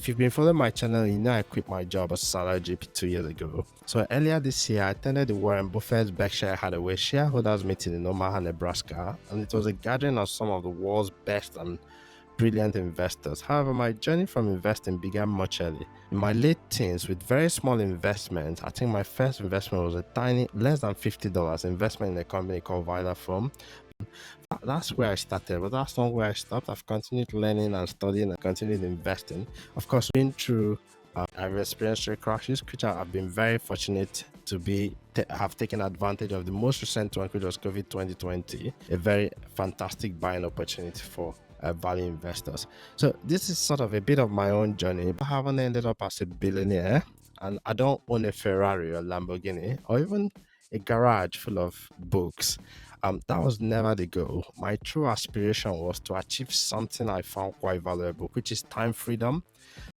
If you've been following my channel, you know I quit my job as a salary GP 2 years ago. So earlier this year, I attended the Warren Buffett's Berkshire Hathaway shareholders meeting in Omaha, Nebraska, and it was a gathering of some of the world's best and brilliant investors. However, my journey from investing began much early. In my late teens, with very small investments, I think my first investment was a tiny, less than $50 investment in a company called Vilaform. That's where I started, but that's not where I stopped. I've continued learning and studying and continued investing. Of course, been through, I've experienced three crashes, which I've been very fortunate to have taken advantage of. The most recent one, which was COVID 2020, a very fantastic buying opportunity for value investors. So this is sort of a bit of my own journey. I haven't ended up as a billionaire, and I don't own a Ferrari or Lamborghini or even a garage full of books. That was never the goal. My true aspiration was to achieve something I found quite valuable, which is time freedom.